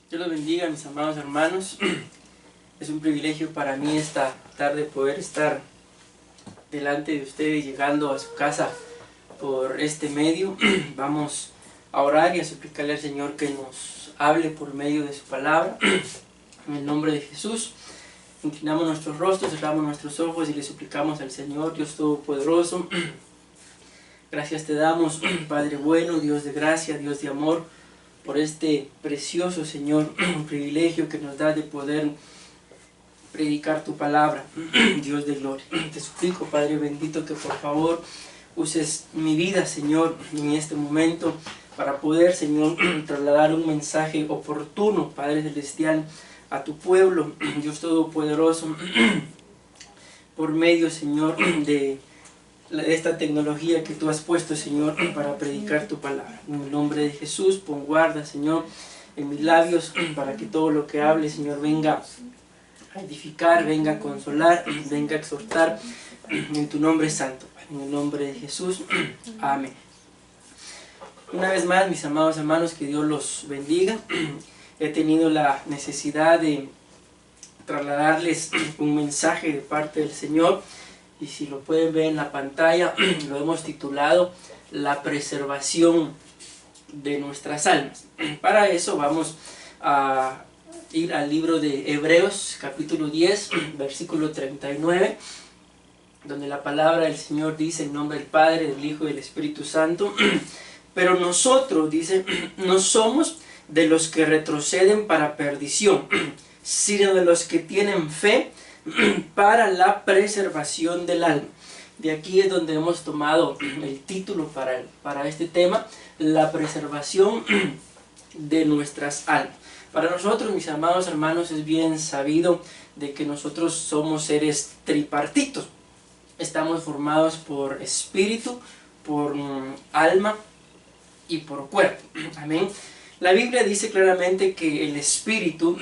Dios los bendiga, mis amados hermanos. Es un privilegio para mí esta tarde poder estar delante de ustedes, llegando a su casa por este medio. Vamos a orar y a suplicarle al Señor que nos hable por medio de su palabra. En el nombre de Jesús, inclinamos nuestros rostros, cerramos nuestros ojos y le suplicamos al Señor, Dios Todopoderoso. Gracias te damos, Padre bueno, Dios de gracia, Dios de amor, por este precioso, Señor, privilegio que nos da de poder predicar tu palabra, Dios de gloria. Te suplico, Padre bendito, que por favor uses mi vida, Señor, en este momento, para poder, Señor, trasladar un mensaje oportuno, Padre celestial, a tu pueblo, Dios todopoderoso, por medio, Señor, de esta tecnología que tú has puesto, Señor, para predicar tu palabra. En el nombre de Jesús, pon guarda, Señor, en mis labios, para que todo lo que hable, Señor, venga a edificar, venga a consolar, venga a exhortar, en tu nombre santo, en el nombre de Jesús. Amén. Una vez más, mis amados hermanos, que Dios los bendiga. He tenido la necesidad de trasladarles un mensaje de parte del Señor, y si lo pueden ver en la pantalla, lo hemos titulado La preservación de nuestras almas. Para eso vamos a ir al libro de Hebreos, capítulo 10, versículo 39, donde la palabra del Señor dice en nombre del Padre, del Hijo y del Espíritu Santo: pero nosotros, dice, no somos de los que retroceden para perdición, sino de los que tienen fe para la preservación del alma. De aquí es donde hemos tomado el título para este tema, la preservación de nuestras almas. Para nosotros, mis amados hermanos, es bien sabido de que nosotros somos seres tripartitos. Estamos formados por espíritu, por alma y por cuerpo. Amén. La Biblia dice claramente que el espíritu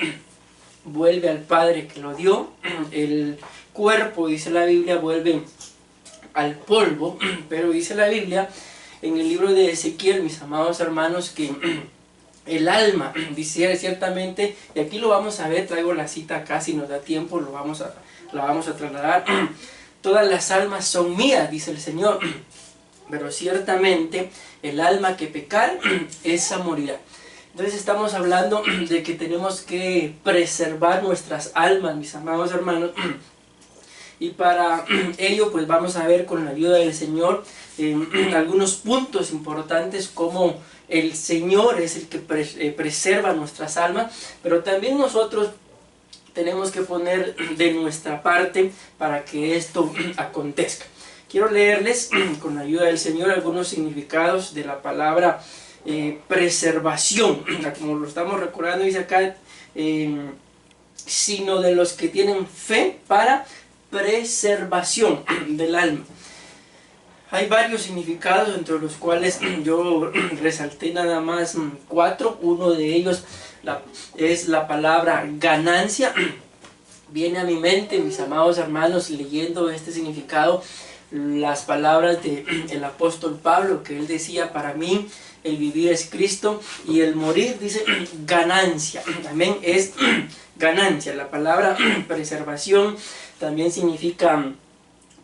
vuelve al Padre que lo dio, el cuerpo, dice la Biblia, vuelve al polvo, pero dice la Biblia en el libro de Ezequiel, mis amados hermanos, que el alma, dice ciertamente, y aquí lo vamos a ver, traigo la cita acá, si nos da tiempo la vamos a trasladar: todas las almas son mías, dice el Señor, pero ciertamente el alma que pecar, esa morirá. Entonces estamos hablando de que tenemos que preservar nuestras almas, mis amados hermanos, y para ello pues vamos a ver con la ayuda del Señor algunos puntos importantes, como el Señor es el que preserva nuestras almas, pero también nosotros tenemos que poner de nuestra parte para que esto acontezca. Quiero leerles con la ayuda del Señor algunos significados de la palabra preservación, como lo estamos recordando, dice acá, sino de los que tienen fe para preservación del alma. Hay varios significados, entre los cuales yo resalté nada más 4. Uno de ellos es la palabra ganancia. Viene a mi mente, mis amados hermanos, leyendo este significado, las palabras del apóstol Pablo, que él decía: para mí el vivir es Cristo y el morir, dice, ganancia. Amén, es ganancia. La palabra preservación también significa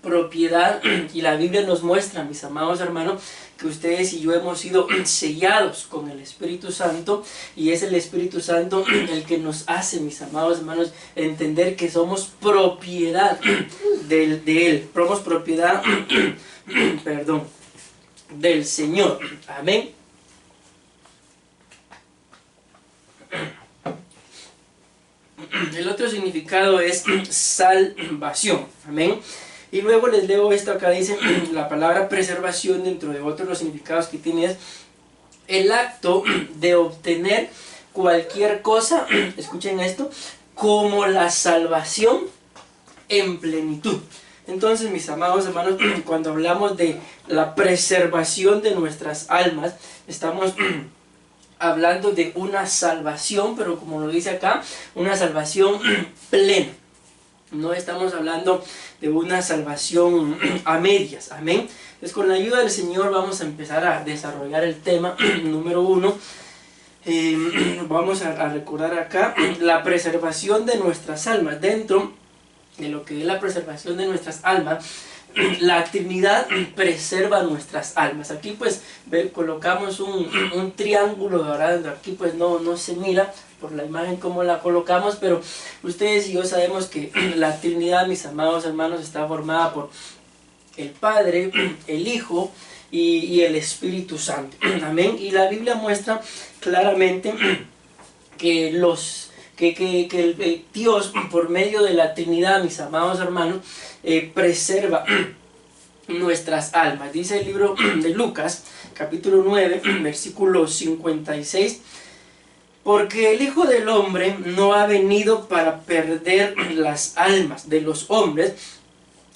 propiedad, y la Biblia nos muestra, mis amados hermanos, que ustedes y yo hemos sido sellados con el Espíritu Santo, y es el Espíritu Santo el que nos hace, mis amados hermanos, entender que somos propiedad de Él. Somos propiedad perdón, del Señor. Amén. El otro significado es salvación. Amén. Y luego les leo esto acá, dice la palabra preservación, dentro de otros los significados que tiene, es el acto de obtener cualquier cosa, escuchen esto, como la salvación en plenitud. Entonces, mis amados hermanos, cuando hablamos de la preservación de nuestras almas, estamos hablando de una salvación, pero como lo dice acá, una salvación plena. No estamos hablando de una salvación a medias. Amén. Entonces, con la ayuda del Señor vamos a empezar a desarrollar el tema número 1, vamos a recordar acá la preservación de nuestras almas. Dentro de lo que es la preservación de nuestras almas, la Trinidad preserva nuestras almas. Aquí pues colocamos un triángulo, ¿verdad? Aquí pues no se mira por la imagen como la colocamos, pero ustedes y yo sabemos que la Trinidad, mis amados hermanos, está formada por el Padre, el Hijo y el Espíritu Santo. Amén. Y la Biblia muestra claramente que Dios, por medio de la Trinidad, mis amados hermanos, preserva nuestras almas. Dice el libro de Lucas, capítulo 9, versículo 56, porque el Hijo del Hombre no ha venido para perder las almas de los hombres,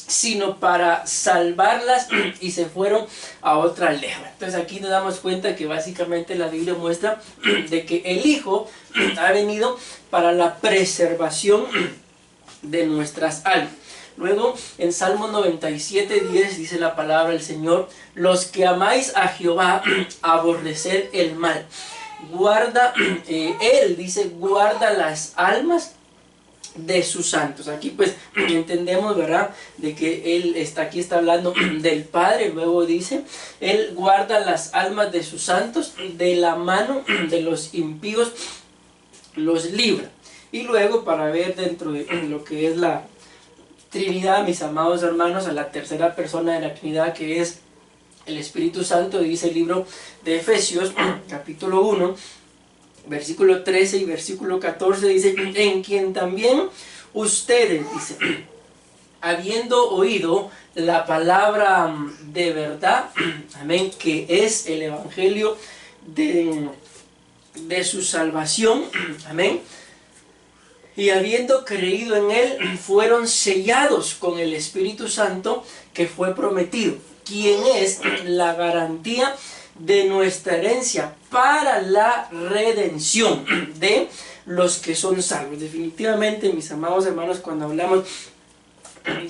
sino para salvarlas, y se fueron a otra lengua. Entonces aquí nos damos cuenta que básicamente la Biblia muestra de que el Hijo ha venido para la preservación de nuestras almas. Luego en Salmo 97:10 dice la palabra del Señor: los que amáis a Jehová, aborreced el mal. Guarda, Él dice, guarda las almas de sus santos. Aquí pues entendemos, ¿verdad?, de que Él aquí está hablando del Padre. Luego dice, Él guarda las almas de sus santos, de la mano de los impíos los libra. Y luego, para ver dentro de lo que es la Trinidad, mis amados hermanos, a la tercera persona de la Trinidad, que es el Espíritu Santo, dice el libro de Efesios, capítulo 1, versículo 13 y versículo 14, dice: en quien también ustedes, dice, habiendo oído la palabra de verdad, amén, que es el evangelio de su salvación, amén, y habiendo creído en él, fueron sellados con el Espíritu Santo que fue prometido, quien es la garantía de nuestra herencia para la redención de los que son salvos. Definitivamente, mis amados hermanos, cuando hablamos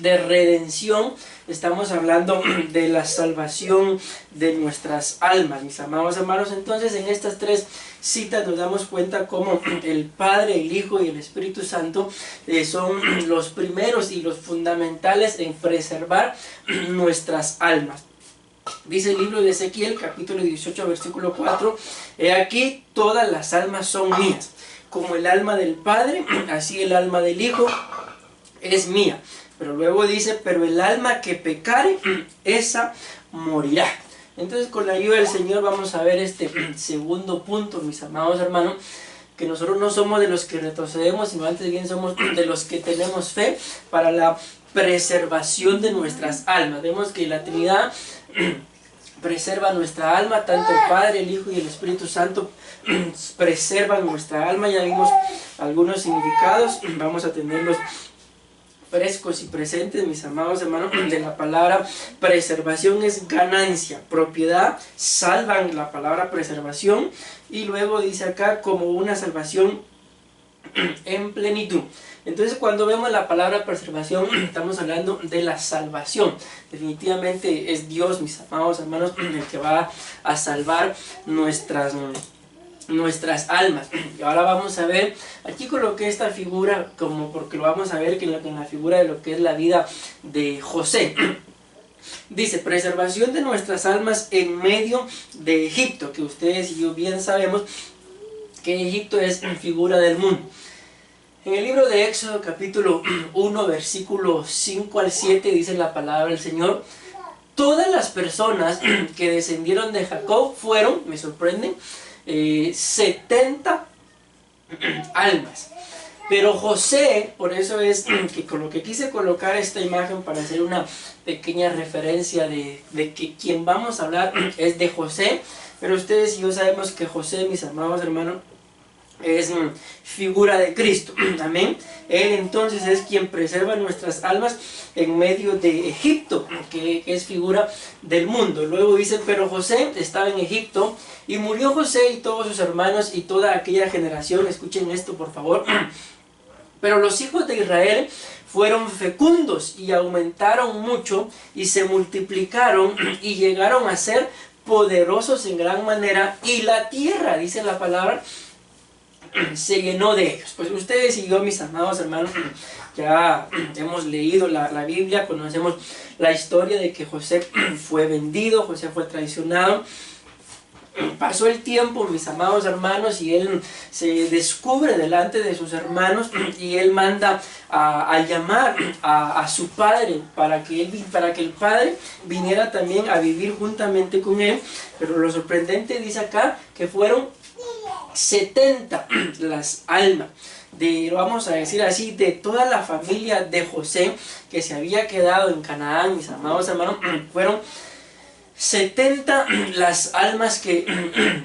de redención, estamos hablando de la salvación de nuestras almas, mis amados hermanos. Entonces, en estas tres citas nos damos cuenta cómo el Padre, el Hijo y el Espíritu Santo son los primeros y los fundamentales en preservar nuestras almas. Dice el libro de Ezequiel, capítulo 18, versículo 4: he aquí, todas las almas son mías, como el alma del Padre, así el alma del Hijo es mía. Pero luego dice: pero el alma que pecare, esa morirá. Entonces, con la ayuda del Señor vamos a ver este segundo punto, mis amados hermanos, que nosotros no somos de los que retrocedemos, sino antes bien somos de los que tenemos fe para la preservación de nuestras almas. Vemos que la Trinidad preserva nuestra alma, tanto el Padre, el Hijo y el Espíritu Santo preservan nuestra alma. Ya vimos algunos significados, vamos a tenerlos frescos y presentes, mis amados hermanos, de la palabra preservación. Es ganancia, propiedad, salvan, la palabra preservación, y luego dice acá como una salvación en plenitud. Entonces, cuando vemos la palabra preservación, estamos hablando de la salvación. Definitivamente es Dios, mis amados hermanos, el que va a salvar nuestras almas. Y ahora vamos a ver, aquí coloqué esta figura como porque lo vamos a ver que en la figura de lo que es la vida de José. Dice: preservación de nuestras almas en medio de Egipto, que ustedes y yo bien sabemos que Egipto es figura del mundo. En el libro de Éxodo, capítulo 1, versículo 5 al 7, dice la palabra del Señor: todas las personas que descendieron de Jacob fueron, me sorprenden, 70 almas. Pero José, por eso es que con lo que quise colocar esta imagen, para hacer una pequeña referencia de que quien vamos a hablar es de José. Pero ustedes y yo sabemos que José, mis amados hermanos, es figura de Cristo, amén. Él entonces es quien preserva nuestras almas en medio de Egipto, que es figura del mundo. Luego dice: pero José estaba en Egipto, y murió José y todos sus hermanos y toda aquella generación. Escuchen esto, por favor. Pero los hijos de Israel fueron fecundos y aumentaron mucho y se multiplicaron y llegaron a ser poderosos en gran manera, y la tierra, dice la palabra, se llenó de ellos. Pues ustedes y yo, mis amados hermanos, ya hemos leído la Biblia, conocemos la historia de que José fue vendido, José fue traicionado. Pasó el tiempo, mis amados hermanos, y él se descubre delante de sus hermanos, y él manda a llamar a su padre para que el padre viniera también a vivir juntamente con él. Pero lo sorprendente dice acá que fueron 70 las almas, vamos a decir así, de toda la familia de José que se había quedado en Canaán, mis amados hermanos. Fueron 70 las almas que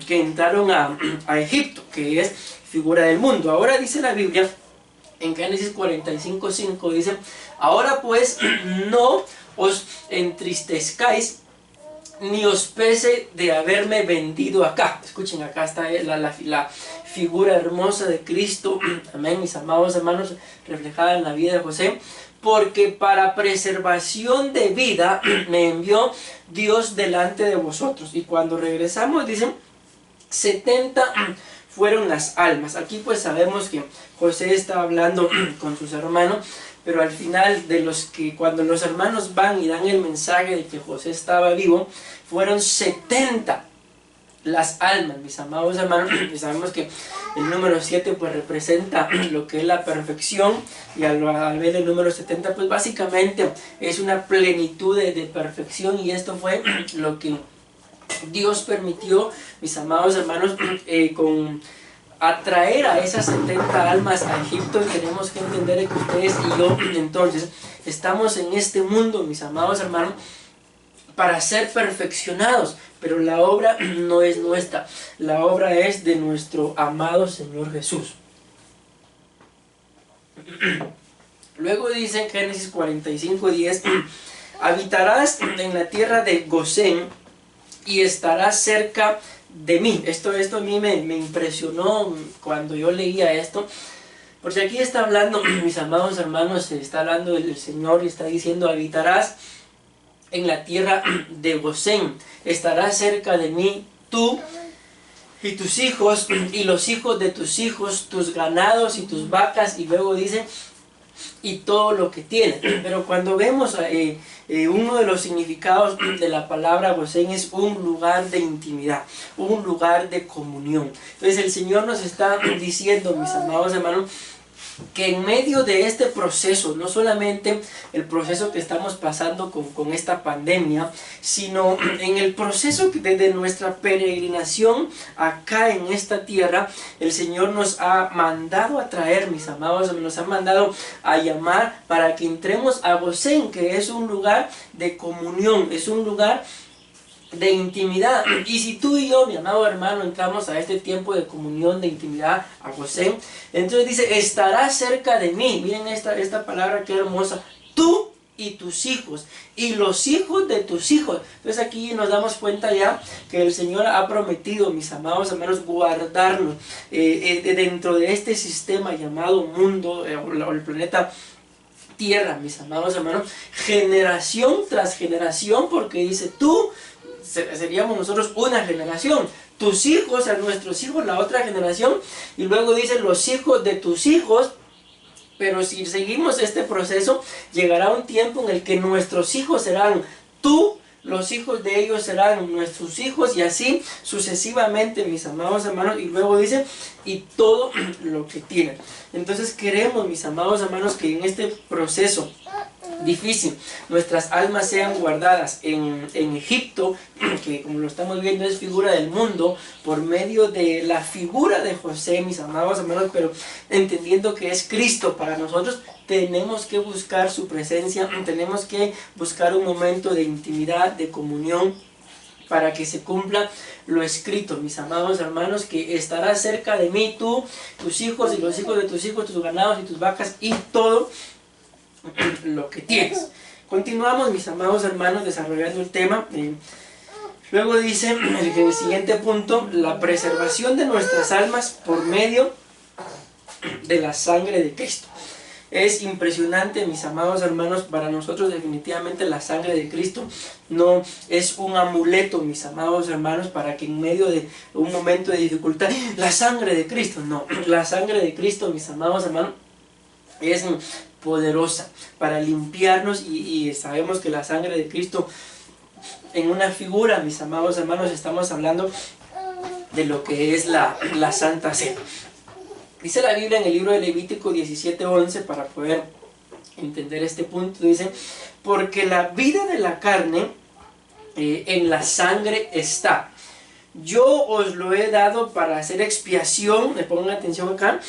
entraron a Egipto, que es figura del mundo. Ahora dice la Biblia, en Génesis 45:5, dice: ahora pues no os entristezcáis, ni os pese de haberme vendido acá. Escuchen, acá está la figura hermosa de Cristo, amén, mis amados hermanos, reflejada en la vida de José. Porque para preservación de vida me envió Dios delante de vosotros. Y cuando regresamos, dicen, 70 fueron las almas. Aquí pues sabemos que José está hablando con sus hermanos, pero al final cuando los hermanos van y dan el mensaje de que José estaba vivo, fueron 70 las almas, mis amados hermanos. Y sabemos que el número 7 pues representa lo que es la perfección, y al ver el número 70 pues básicamente es una plenitud de perfección, y esto fue lo que Dios permitió, mis amados hermanos, con atraer a esas 70 almas a Egipto. Y tenemos que entender que ustedes y yo entonces estamos en este mundo, mis amados hermanos, para ser perfeccionados, pero la obra no es nuestra, la obra es de nuestro amado Señor Jesús. Luego dice en Génesis 45:10: habitarás en la tierra de Gosén y estarás cerca de mí. Esto a mí me impresionó cuando yo leía esto, porque aquí está hablando, mis amados hermanos, está hablando el Señor y está diciendo: habitarás en la tierra de Gosén, estarás cerca de mí, tú y tus hijos, y los hijos de tus hijos, tus ganados y tus vacas. Y luego dice: y todo lo que tiene. Pero cuando vemos uno de los significados de la palabra Gosén, es un lugar de intimidad, un lugar de comunión. Entonces el Señor nos está diciendo, mis amados hermanos, que en medio de este proceso, no solamente el proceso que estamos pasando con esta pandemia, sino en el proceso de nuestra peregrinación acá en esta tierra, el Señor nos ha mandado a traer, mis amados, nos ha mandado a llamar para que entremos a Gosén, que es un lugar de comunión, es un lugar de intimidad. Y si tú y yo, mi amado hermano, entramos a este tiempo de comunión, de intimidad, a Gosén, entonces dice: estarás cerca de mí. Miren esta palabra que hermosa: tú y tus hijos, y los hijos de tus hijos. Entonces aquí nos damos cuenta ya que el Señor ha prometido, mis amados hermanos, guardarnos dentro de este sistema llamado mundo, o el planeta Tierra, mis amados hermanos, generación tras generación, porque dice: tú, seríamos nosotros una generación, tus hijos, a nuestros hijos la otra generación, y luego dice: los hijos de tus hijos. Pero si seguimos este proceso, llegará un tiempo en el que nuestros hijos serán tú, los hijos de ellos serán nuestros hijos, y así sucesivamente, mis amados hermanos. Y luego dice: y todo lo que tienen. Entonces queremos, mis amados hermanos, que en este proceso difícil nuestras almas sean guardadas en Egipto, que como lo estamos viendo es figura del mundo, por medio de la figura de José, mis amados hermanos, pero entendiendo que es Cristo para nosotros. Tenemos que buscar su presencia, tenemos que buscar un momento de intimidad, de comunión, para que se cumpla lo escrito, mis amados hermanos, que estarás cerca de mí, tú, tus hijos y los hijos de tus hijos, tus ganados y tus vacas, y todo lo que tienes. Continuamos, mis amados hermanos, desarrollando el tema. Luego dice en el siguiente punto: la preservación de nuestras almas por medio de la sangre de Cristo. Es impresionante, mis amados hermanos, para nosotros definitivamente la sangre de Cristo no es un amuleto, mis amados hermanos, para que en medio de un momento de dificultad, la sangre de Cristo, no, la sangre de Cristo, mis amados hermanos, es poderosa para limpiarnos y sabemos que la sangre de Cristo, en una figura, mis amados hermanos, estamos hablando de lo que es la Santa Cena. Dice la Biblia en el libro de Levítico 17:11, para poder entender este punto, dice: porque la vida de la carne en la sangre está. Yo os lo he dado para hacer expiación, me pongan atención acá,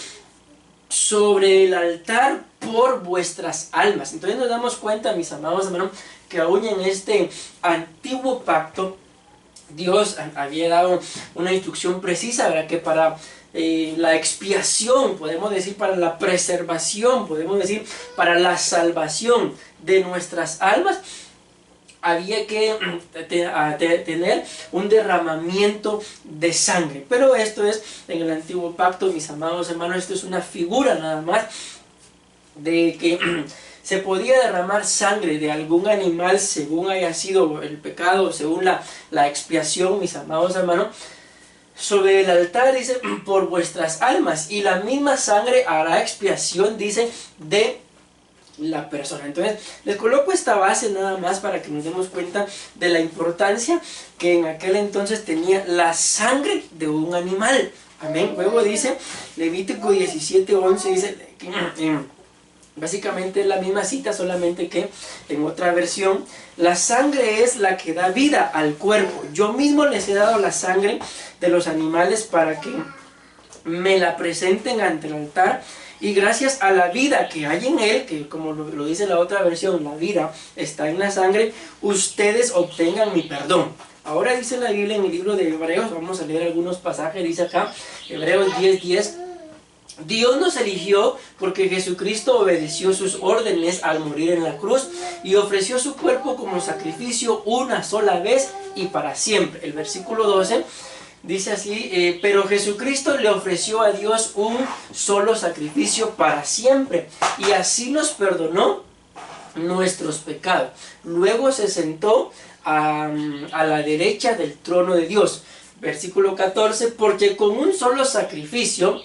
sobre el altar por vuestras almas. Entonces nos damos cuenta, mis amados hermanos, que aún en este antiguo pacto, Dios había dado una instrucción precisa, ¿verdad? Que para la expiación, podemos decir, para la preservación, podemos decir, para la salvación de nuestras almas, había que tener un derramamiento de sangre. Pero esto es en el antiguo pacto, mis amados hermanos, esto es una figura nada más de que se podía derramar sangre de algún animal según haya sido el pecado, según la expiación, mis amados hermanos, sobre el altar, dice, por vuestras almas, y la misma sangre hará expiación, dice, de la persona. Entonces les coloco esta base nada más para que nos demos cuenta de la importancia que en aquel entonces tenía la sangre de un animal. Amén. Luego dice Levítico 17:11, dice que básicamente es la misma cita, solamente que en otra versión: la sangre es la que da vida al cuerpo. Yo mismo les he dado la sangre de los animales para que me la presenten ante el altar, y gracias a la vida que hay en él, que como lo dice la otra versión, la vida está en la sangre, ustedes obtengan mi perdón. Ahora dice la Biblia en el libro de Hebreos, vamos a leer algunos pasajes, dice acá, Hebreos 10:10, Dios nos eligió porque Jesucristo obedeció sus órdenes al morir en la cruz y ofreció su cuerpo como sacrificio una sola vez y para siempre. El versículo 12 dice así: pero Jesucristo le ofreció a Dios un solo sacrificio para siempre, y así nos perdonó nuestros pecados. Luego se sentó a la derecha del trono de Dios. Versículo 14, porque con un solo sacrificio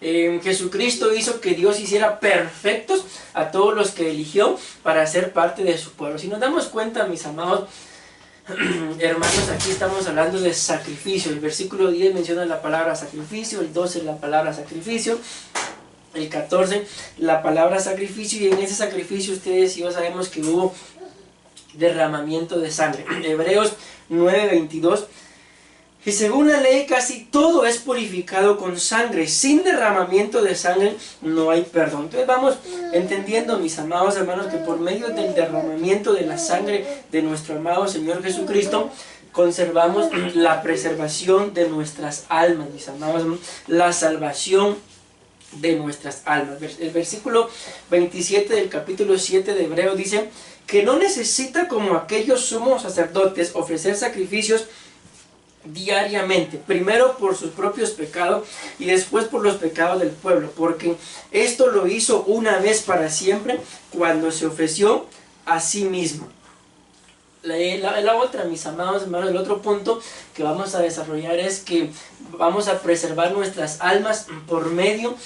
Jesucristo hizo que Dios hiciera perfectos a todos los que eligió para ser parte de su pueblo. Si nos damos cuenta, mis amados hermanos, aquí estamos hablando de sacrificio. El versículo 10 menciona la palabra sacrificio, el 12 la palabra sacrificio, el 14 la palabra sacrificio, y en ese sacrificio ustedes y yo sabemos que hubo derramamiento de sangre. Hebreos 9:22, y según la ley casi todo es purificado con sangre, sin derramamiento de sangre no hay perdón. Entonces vamos entendiendo, mis amados hermanos, que por medio del derramamiento de la sangre de nuestro amado Señor Jesucristo, conservamos la preservación de nuestras almas, mis amados hermanos, la salvación de nuestras almas. El versículo 27 del capítulo 7 de Hebreos dice que no necesita, como aquellos sumos sacerdotes, ofrecer sacrificios diariamente, primero por sus propios pecados y después por los pecados del pueblo, porque esto lo hizo una vez para siempre cuando se ofreció a sí mismo. La otra, mis amados hermanos, el otro punto que vamos a desarrollar es que vamos a preservar nuestras almas por medio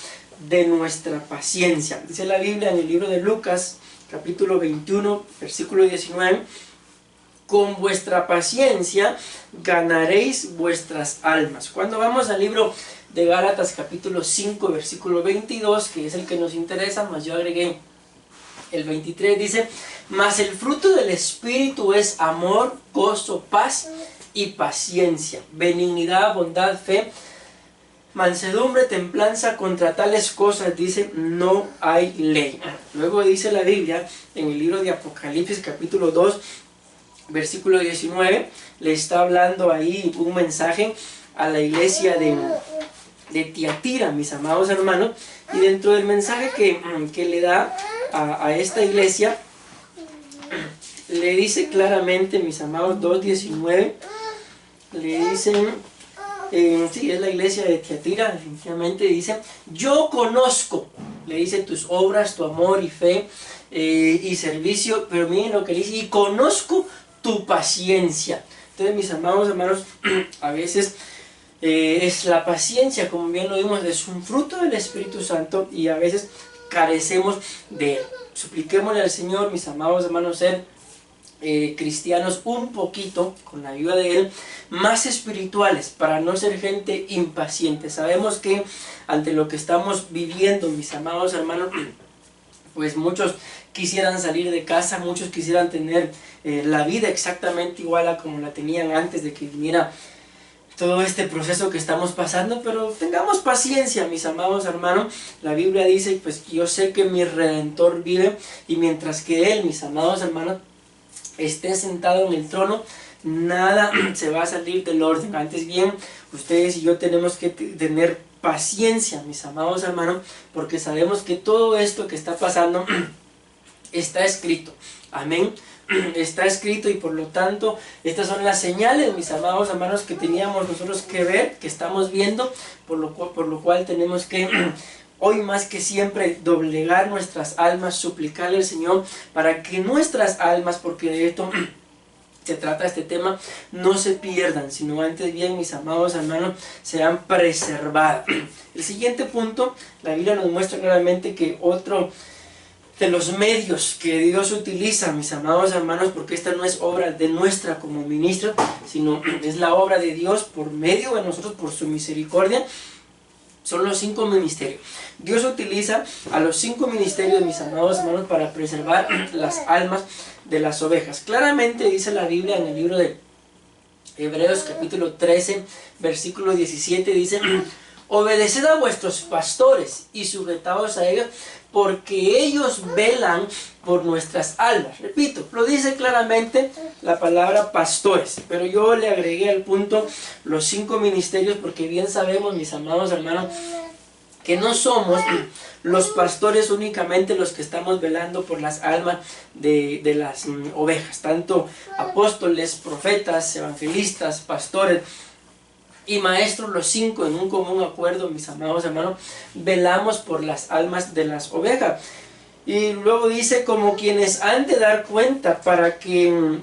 de nuestra paciencia. Dice la Biblia en el libro de Lucas, capítulo 21, versículo 19, con vuestra paciencia ganaréis vuestras almas. Cuando vamos al libro de Gálatas, capítulo 5, versículo 22, que es el que nos interesa, más yo agregué el 23, dice: mas el fruto del Espíritu es amor, gozo, paz y paciencia, benignidad, bondad, fe, mansedumbre, templanza. Contra tales cosas, dice, no hay ley. Luego dice la Biblia en el libro de Apocalipsis, capítulo 2, versículo 19, le está hablando ahí un mensaje a la iglesia de Tiatira, mis amados hermanos, y dentro del mensaje que le da a esta iglesia, le dice claramente, mis amados, 2:19, le dicen, sí, es la iglesia de Tiatira, definitivamente dice: yo conozco le dice tus obras, tu amor y fe y servicio, pero miren lo que dice, y conozco tu paciencia. Entonces, mis amados hermanos, a veces es la paciencia, como bien lo vimos, es un fruto del Espíritu Santo y a veces carecemos de él. Supliquémosle al Señor, mis amados hermanos, ser cristianos un poquito, con la ayuda de él, más espirituales, para no ser gente impaciente. Sabemos que ante lo que estamos viviendo, mis amados hermanos, pues muchos quisieran salir de casa, muchos quisieran tener la vida exactamente igual a como la tenían antes de que viniera todo este proceso que estamos pasando, pero tengamos paciencia, mis amados hermanos. La Biblia dice, pues yo sé que mi Redentor vive, y mientras que Él, mis amados hermanos, esté sentado en el trono, nada se va a salir del orden. Antes bien, ustedes y yo tenemos que tener paciencia, mis amados hermanos, porque sabemos que todo esto que está pasando está escrito. Amén. Está escrito, y por lo tanto estas son las señales, mis amados hermanos, que teníamos nosotros que ver, que estamos viendo, por lo cual tenemos que hoy más que siempre doblegar nuestras almas, suplicarle al Señor para que nuestras almas, porque de esto se trata este tema, no se pierdan, sino antes bien, mis amados hermanos, sean preservadas. El siguiente punto, la Biblia nos muestra claramente que otro de los medios que Dios utiliza, mis amados hermanos, porque esta no es obra de nuestra como ministros, sino es la obra de Dios por medio de nosotros, por su misericordia, son los 5 ministerios. Dios utiliza a los 5 ministerios, mis amados hermanos, para preservar las almas de las ovejas. Claramente dice la Biblia en el libro de Hebreos capítulo 13, versículo 17, dice: obedeced a vuestros pastores y sujetaos a ellos, porque ellos velan por nuestras almas. Repito, lo dice claramente la palabra pastores, pero yo le agregué al punto los 5 ministerios, porque bien sabemos, mis amados hermanos, que no somos los pastores únicamente los que estamos velando por las almas de las ovejas. Tanto apóstoles, profetas, evangelistas, pastores y maestros, los 5 en un común acuerdo, mis amados hermanos, velamos por las almas de las ovejas. Y luego dice, como quienes han de dar cuenta, para que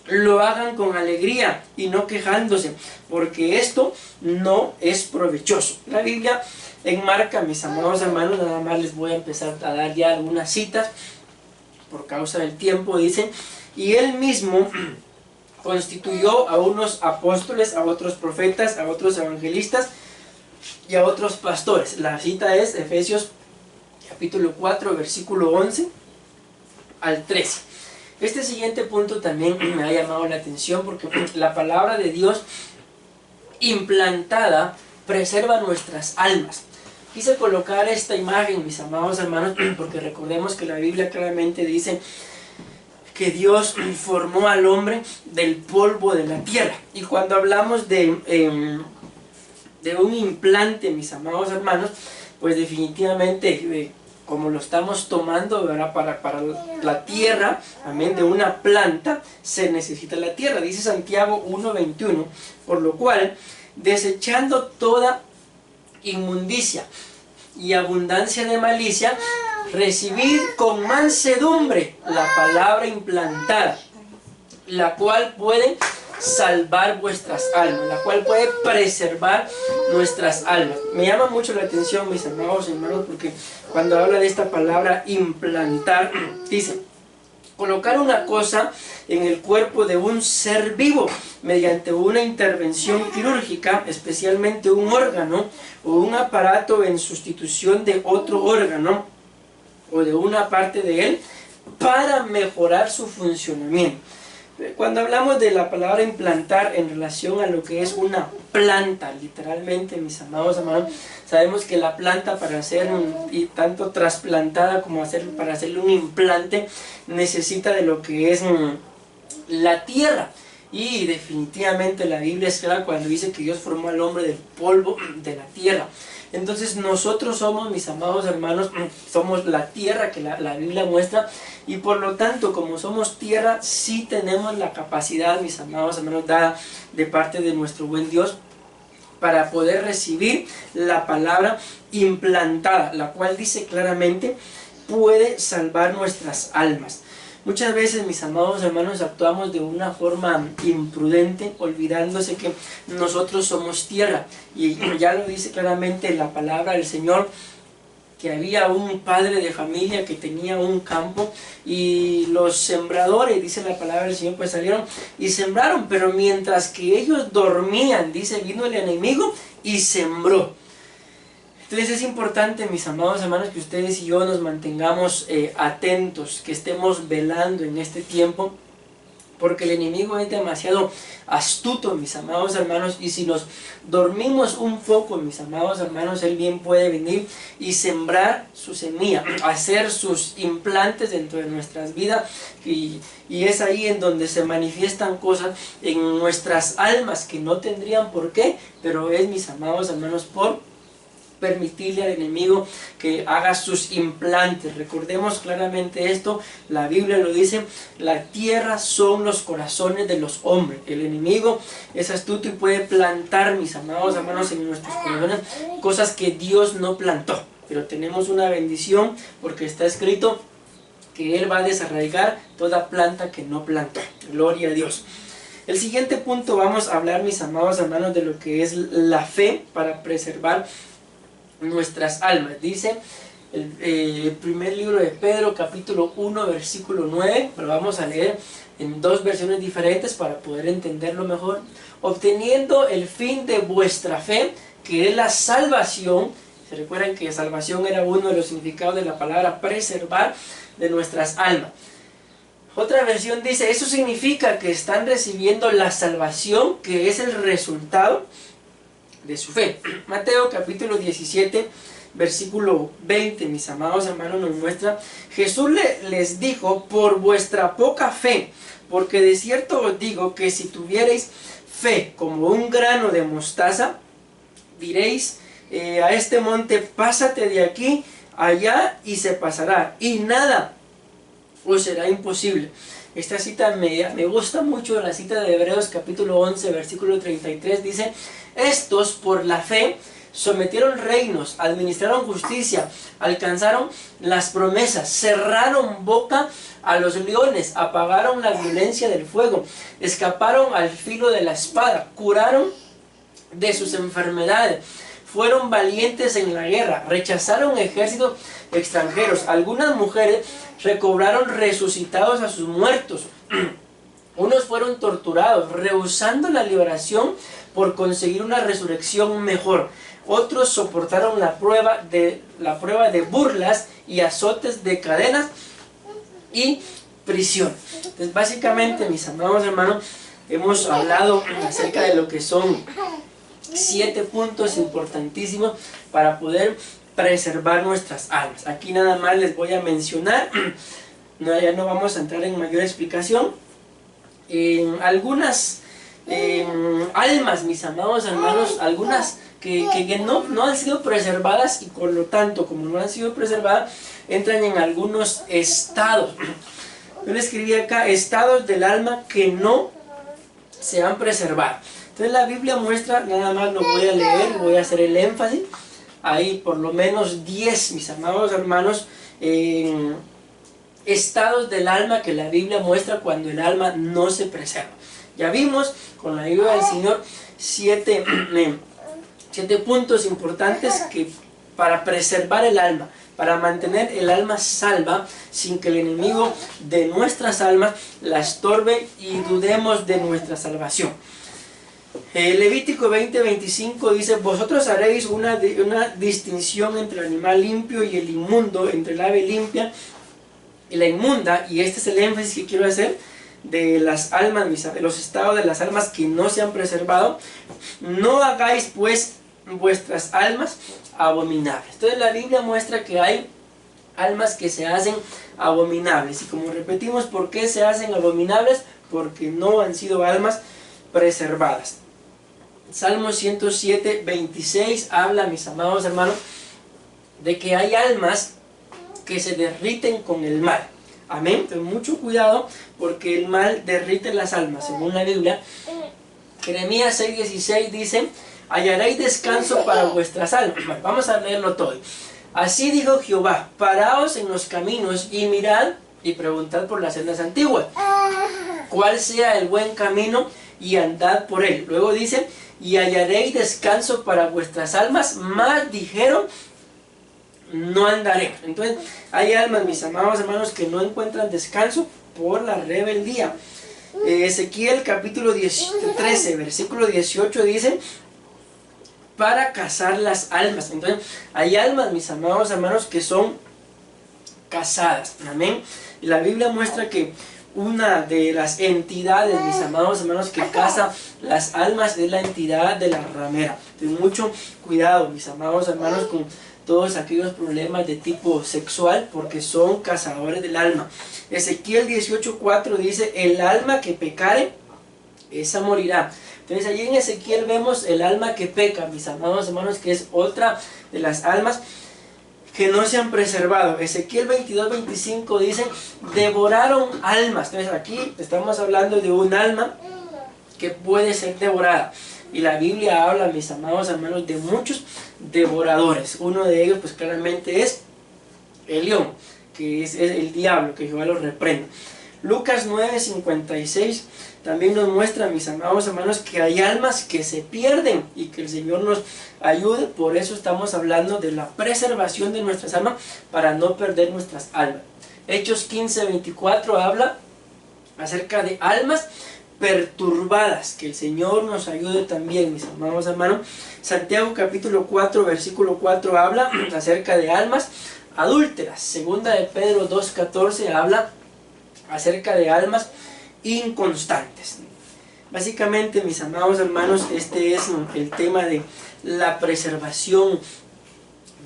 lo hagan con alegría y no quejándose, porque esto no es provechoso. La Biblia enmarca, mis amados hermanos, nada más les voy a empezar a dar ya algunas citas por causa del tiempo. Dice: y él mismo constituyó a unos apóstoles, a otros profetas, a otros evangelistas y a otros pastores. La cita es Efesios capítulo 4, versículo 11 al 13. Este siguiente punto también me ha llamado la atención, porque la palabra de Dios implantada preserva nuestras almas. Quise colocar esta imagen, mis amados hermanos, porque recordemos que la Biblia claramente dice que Dios formó al hombre del polvo de la tierra. Y cuando hablamos de un implante, mis amados hermanos, pues definitivamente, como lo estamos tomando, ¿verdad? Para la tierra, amén, de una planta se necesita la tierra. Dice Santiago 1:21, por lo cual, desechando toda inmundicia y abundancia de malicia, recibid con mansedumbre la palabra implantada, la cual puede salvar vuestras almas, la cual puede preservar nuestras almas. Me llama mucho la atención, mis amados hermanos, porque cuando habla de esta palabra implantar, dice: colocar una cosa en el cuerpo de un ser vivo mediante una intervención quirúrgica, especialmente un órgano o un aparato en sustitución de otro órgano o de una parte de él, para mejorar su funcionamiento. Cuando hablamos de la palabra implantar en relación a lo que es una planta, literalmente, mis amados hermanos, sabemos que la planta, para ser tanto trasplantada como para hacerle un implante, necesita de lo que es la tierra. Y definitivamente la Biblia es clara cuando dice que Dios formó al hombre del polvo de la tierra. Entonces nosotros somos, mis amados hermanos, somos la tierra que la Biblia muestra, y por lo tanto, como somos tierra, sí tenemos la capacidad, mis amados hermanos, dada de parte de nuestro buen Dios, para poder recibir la palabra implantada, la cual dice claramente puede salvar nuestras almas. Muchas veces, mis amados hermanos, actuamos de una forma imprudente, olvidándose que nosotros somos tierra. Y ya lo dice claramente la palabra del Señor, que había un padre de familia que tenía un campo y los sembradores, dice la palabra del Señor, pues salieron y sembraron, pero mientras que ellos dormían, dice, vino el enemigo y sembró. Entonces es importante, mis amados hermanos, que ustedes y yo nos mantengamos atentos, que estemos velando en este tiempo, porque el enemigo es demasiado astuto, mis amados hermanos, y si nos dormimos un poco, mis amados hermanos, él bien puede venir y sembrar su semilla, hacer sus implantes dentro de nuestras vidas, y es ahí en donde se manifiestan cosas en nuestras almas que no tendrían por qué, pero es, mis amados hermanos, por permitirle al enemigo que haga sus implantes. Recordemos claramente esto, la Biblia lo dice, la tierra son los corazones de los hombres. El enemigo es astuto y puede plantar, mis amados hermanos, en nuestros corazones cosas que Dios no plantó, pero tenemos una bendición porque está escrito que Él va a desarraigar toda planta que no plantó. Gloria a Dios. El siguiente punto, vamos a hablar, mis amados hermanos, de lo que es la fe para preservar nuestras almas. Dice el primer libro de Pedro, capítulo 1, versículo 9, pero vamos a leer en dos versiones diferentes para poder entenderlo mejor. Obteniendo el fin de vuestra fe, que es la salvación. Se recuerdan que salvación era uno de los significados de la palabra preservar, de nuestras almas. Otra versión dice, eso significa que están recibiendo la salvación, que es el resultado de su fe. Mateo capítulo 17, versículo 20, mis amados hermanos, nos muestra, Jesús les dijo, por vuestra poca fe, porque de cierto os digo que si tuviereis fe como un grano de mostaza, diréis a este monte, pásate de aquí allá y se pasará, y nada os será imposible. Esta cita me gusta mucho, la cita de Hebreos capítulo 11, versículo 33, dice, estos por la fe sometieron reinos, administraron justicia, alcanzaron las promesas, cerraron boca a los leones, apagaron la violencia del fuego, escaparon al filo de la espada, curaron de sus enfermedades, fueron valientes en la guerra, rechazaron ejércitos extranjeros. Algunas mujeres recobraron resucitados a sus muertos. Unos fueron torturados, rehusando la liberación por conseguir una resurrección mejor. Otros soportaron la prueba de burlas y azotes de cadenas y prisión. Entonces, básicamente, mis amados hermanos, hemos hablado acerca de lo que son 7 puntos importantísimos para poder preservar nuestras almas. Aquí nada más les voy a mencionar, ya no vamos a entrar en mayor explicación, algunas almas, mis amados hermanos, algunas que no han sido preservadas, y por lo tanto, como no han sido preservadas, entran en algunos estados. Yo le escribí acá, estados del alma que no se han preservado. Entonces la Biblia muestra, nada más lo voy a leer, voy a hacer el énfasis, hay por lo menos 10, mis amados hermanos, estados del alma que la Biblia muestra cuando el alma no se preserva. Ya vimos con la ayuda del Señor 7 puntos importantes que para preservar el alma, para mantener el alma salva sin que el enemigo de nuestras almas la estorbe y dudemos de nuestra salvación. Levítico 20:25 dice, vosotros haréis una distinción entre el animal limpio y el inmundo, entre el ave limpia y la inmunda, y este es el énfasis que quiero hacer de las almas, de los estados de las almas que no se han preservado. No hagáis pues vuestras almas abominables. Entonces la Biblia muestra que hay almas que se hacen abominables, y como repetimos, ¿por qué se hacen abominables? Porque no han sido almas preservadas. Salmo 107:26 habla, mis amados hermanos, de que hay almas que se derriten con el mal. Amén. Entonces mucho cuidado, porque el mal derrite las almas, según la Biblia. Jeremías 6:16 dice, hallaréis descanso para vuestras almas. Bueno, vamos a leerlo todo. Así dijo Jehová, paraos en los caminos y mirad y preguntad por las sendas antiguas, cuál sea el buen camino y andad por él. Luego dice, y hallaréis descanso para vuestras almas, mas dijeron, no andaré. Entonces hay almas, mis amados hermanos, que no encuentran descanso por la rebeldía. Ezequiel capítulo 13 versículo 18 dice, para cazar las almas. Entonces hay almas, mis amados hermanos, que son cazadas. Amén. Y la Biblia muestra que una de las entidades, mis amados hermanos, que caza las almas es la entidad de la ramera. Ten mucho cuidado, mis amados hermanos, con todos aquellos problemas de tipo sexual, porque son cazadores del alma. Ezequiel 18:4 dice, el alma que pecare, esa morirá. Entonces allí en Ezequiel vemos el alma que peca, mis amados hermanos, que es otra de las almas que no se han preservado. Ezequiel 22:25 dice, devoraron almas. Entonces aquí estamos hablando de un alma que puede ser devorada. Y la Biblia habla, mis amados hermanos, de muchos devoradores. Uno de ellos pues claramente es el león, que es el diablo, que Jehová lo reprenda. Lucas 9:56 también nos muestra, mis amados hermanos, que hay almas que se pierden y que el Señor nos ayude. Por eso estamos hablando de la preservación de nuestras almas, para no perder nuestras almas. Hechos 15:24 habla acerca de almas perturbadas, que el Señor nos ayude también, mis amados hermanos. Santiago capítulo 4 versículo 4 habla acerca de almas adúlteras. Segunda de Pedro 2:14 habla acerca de almas inconstantes. Básicamente, mis amados hermanos, este es el tema de la preservación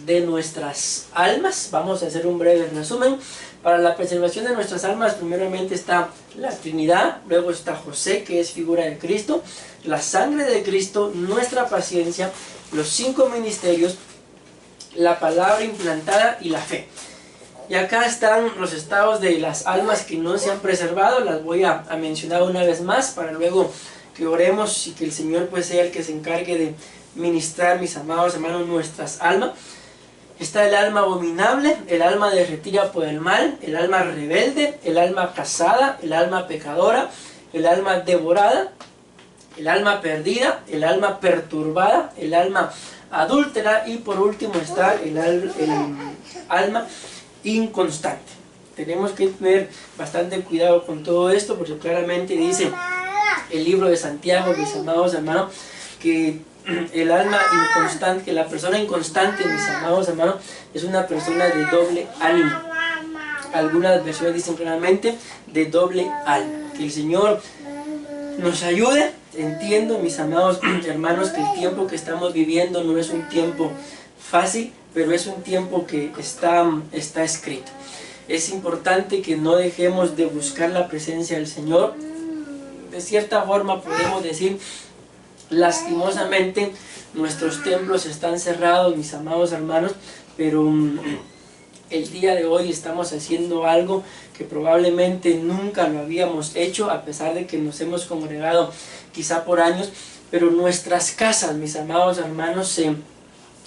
de nuestras almas. Vamos a hacer un breve resumen. Para la preservación de nuestras almas, primeramente está la Trinidad, luego está José, que es figura de Cristo, la sangre de Cristo, nuestra paciencia, los 5 ministerios, la palabra implantada y la fe. Y acá están los estados de las almas que no se han preservado. Las voy a mencionar una vez más para luego que oremos y que el Señor pues sea el que se encargue de ministrar, mis amados hermanos, nuestras almas. Está el alma abominable, el alma derretida por el mal, el alma rebelde, el alma casada, el alma pecadora, el alma devorada, el alma perdida, el alma perturbada, el alma adúltera y por último está el alma inconstante. Tenemos que tener bastante cuidado con todo esto, porque claramente dice el libro de Santiago, mis amados hermanos, que el alma inconstante, que la persona inconstante, mis amados hermanos, es una persona de doble ánimo. Algunas versiones dicen claramente de doble alma. Que el Señor nos ayude. Entiendo, mis amados hermanos, que el tiempo que estamos viviendo no es un tiempo fácil, pero es un tiempo que está escrito. Es importante que no dejemos de buscar la presencia del Señor. De cierta forma podemos decir, lastimosamente nuestros templos están cerrados, mis amados hermanos, pero el día de hoy estamos haciendo algo que probablemente nunca lo habíamos hecho, a pesar de que nos hemos congregado quizá por años, pero nuestras casas, mis amados hermanos, se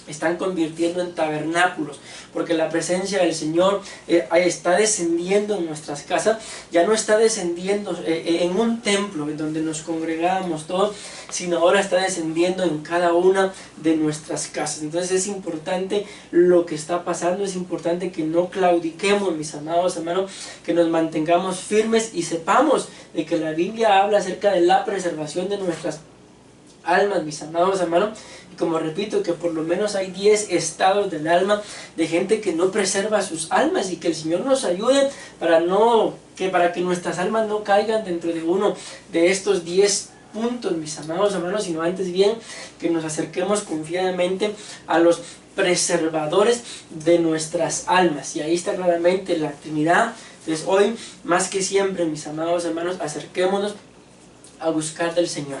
están convirtiendo en tabernáculos, porque la presencia del Señor está descendiendo en nuestras casas. Ya no está descendiendo en un templo en donde nos congregábamos todos, sino ahora está descendiendo en cada una de nuestras casas. Entonces es importante lo que está pasando, es importante que no claudiquemos, mis amados hermanos, que nos mantengamos firmes y sepamos de que la Biblia habla acerca de la preservación de nuestras almas, mis amados hermanos. Y como repito, que por lo menos hay 10 estados del alma de gente que no preserva sus almas, y que el Señor nos ayude para que nuestras almas no caigan dentro de uno de estos 10 puntos, mis amados hermanos, sino antes bien que nos acerquemos confiadamente a los preservadores de nuestras almas. Y ahí está claramente la Trinidad. Entonces hoy más que siempre, mis amados hermanos, acerquémonos a buscar del Señor.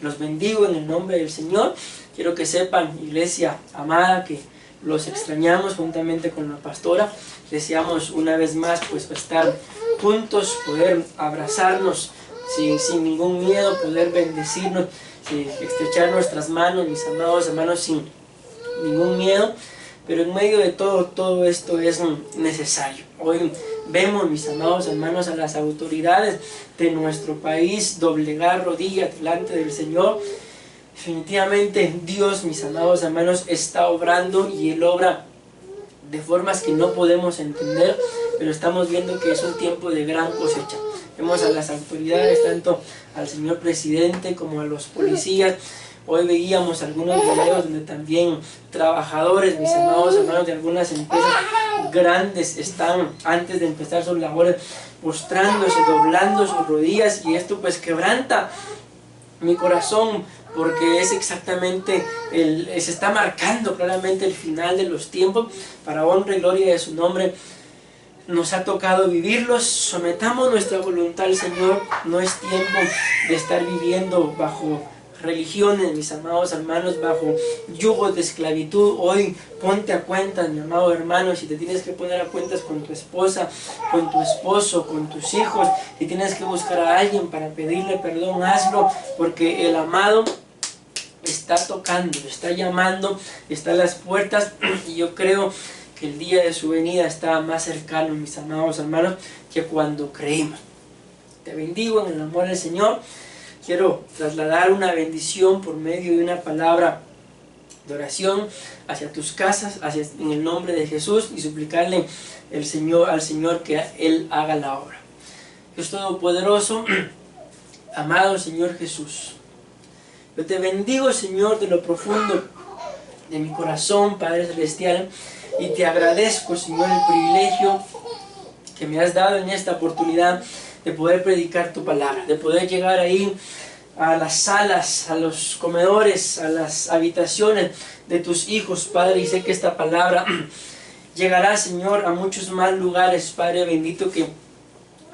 Los bendigo en el nombre del Señor. Quiero que sepan, iglesia amada, que los extrañamos juntamente con la pastora. Deseamos una vez más pues estar juntos, poder abrazarnos sin ningún miedo, poder bendecirnos, estrechar nuestras manos, mis amados hermanos, sin ningún miedo. Pero en medio de todo esto es necesario. Hoy vemos, mis amados hermanos, a las autoridades de nuestro país doblegar rodillas delante del Señor. Definitivamente Dios, mis amados hermanos, está obrando, y Él obra de formas que no podemos entender, pero estamos viendo que es un tiempo de gran cosecha. Vemos a las autoridades, tanto al señor presidente como a los policías. Hoy veíamos algunos videos donde también trabajadores, mis amados hermanos, de algunas empresas grandes están, antes de empezar sus labores, postrándose, doblando sus rodillas, y esto pues quebranta mi corazón, porque es exactamente, se está marcando claramente el final de los tiempos. Para honra y gloria de su nombre, nos ha tocado vivirlos. Sometamos nuestra voluntad al Señor. No es tiempo de estar viviendo bajo religiones, mis amados hermanos, bajo yugos de esclavitud. Hoy ponte a cuentas, mi amado hermano. Si te tienes que poner a cuentas con tu esposa, con tu esposo, con tus hijos, si tienes que buscar a alguien para pedirle perdón, hazlo, porque el amado está tocando, está llamando, está a las puertas, y yo creo que el día de su venida está más cercano, mis amados hermanos, que cuando creímos. Te bendigo en el amor del Señor. Quiero trasladar una bendición por medio de una palabra de oración hacia tus casas, en el nombre de Jesús, y suplicarle al Señor que Él haga la obra. Dios Todopoderoso, amado Señor Jesús, yo te bendigo, Señor, de lo profundo de mi corazón, Padre Celestial, y te agradezco, Señor, el privilegio que me has dado en esta oportunidad de poder predicar tu palabra, de poder llegar ahí a las salas, a los comedores, a las habitaciones de tus hijos, Padre, y sé que esta palabra llegará, Señor, a muchos más lugares, Padre bendito, que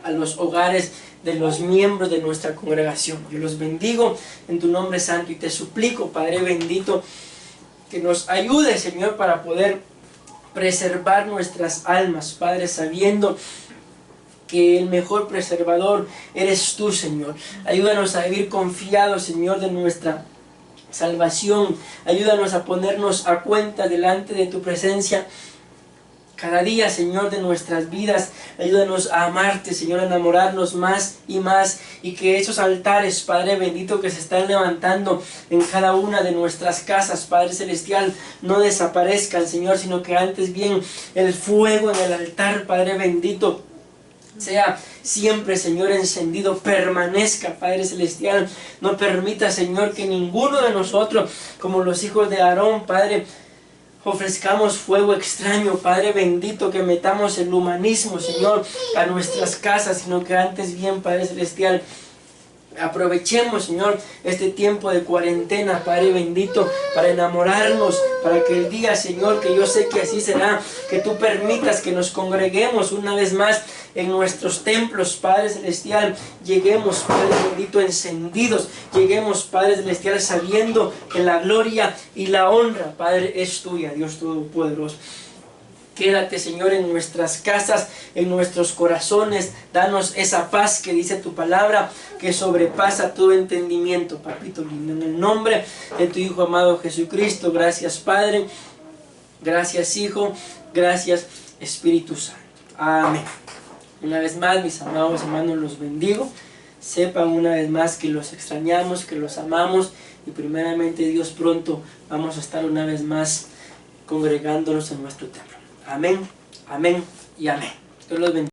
a los hogares de los miembros de nuestra congregación. Yo los bendigo en tu nombre santo, y te suplico, Padre bendito, que nos ayude, Señor, para poder preservar nuestras almas, Padre, sabiendo que el mejor preservador eres tú, Señor. Ayúdanos a vivir confiados, Señor, de nuestra salvación. Ayúdanos a ponernos a cuenta delante de tu presencia cada día, Señor, de nuestras vidas. Ayúdanos a amarte, Señor, a enamorarnos más, y que esos altares, Padre bendito, que se están levantando en cada una de nuestras casas, Padre Celestial, no desaparezcan, Señor, sino que antes bien el fuego en el altar, Padre bendito, sea siempre, Señor, encendido, permanezca, Padre Celestial. No permita, Señor, que ninguno de nosotros, como los hijos de Aarón, Padre, ofrezcamos fuego extraño, Padre bendito, que metamos el humanismo, Señor, a nuestras casas, sino que antes bien, Padre Celestial, aprovechemos, Señor, este tiempo de cuarentena, Padre bendito, para enamorarnos, para que el día, Señor, que yo sé que así será, que tú permitas que nos congreguemos una vez más en nuestros templos, Padre Celestial. Lleguemos, Padre bendito, encendidos. Lleguemos, Padre Celestial, sabiendo que la gloria y la honra, Padre, es tuya, Dios Todopoderoso. Quédate, Señor, en nuestras casas, en nuestros corazones. Danos esa paz que dice tu palabra, que sobrepasa todo entendimiento, papito lindo. En el nombre de tu Hijo amado Jesucristo. Gracias, Padre. Gracias, Hijo. Gracias, Espíritu Santo. Amén. Una vez más, mis amados hermanos, los bendigo. Sepan una vez más que los extrañamos, que los amamos, y primeramente Dios, pronto vamos a estar una vez más congregándonos en nuestro templo. Amén, amén y amén. Dios los bendiga.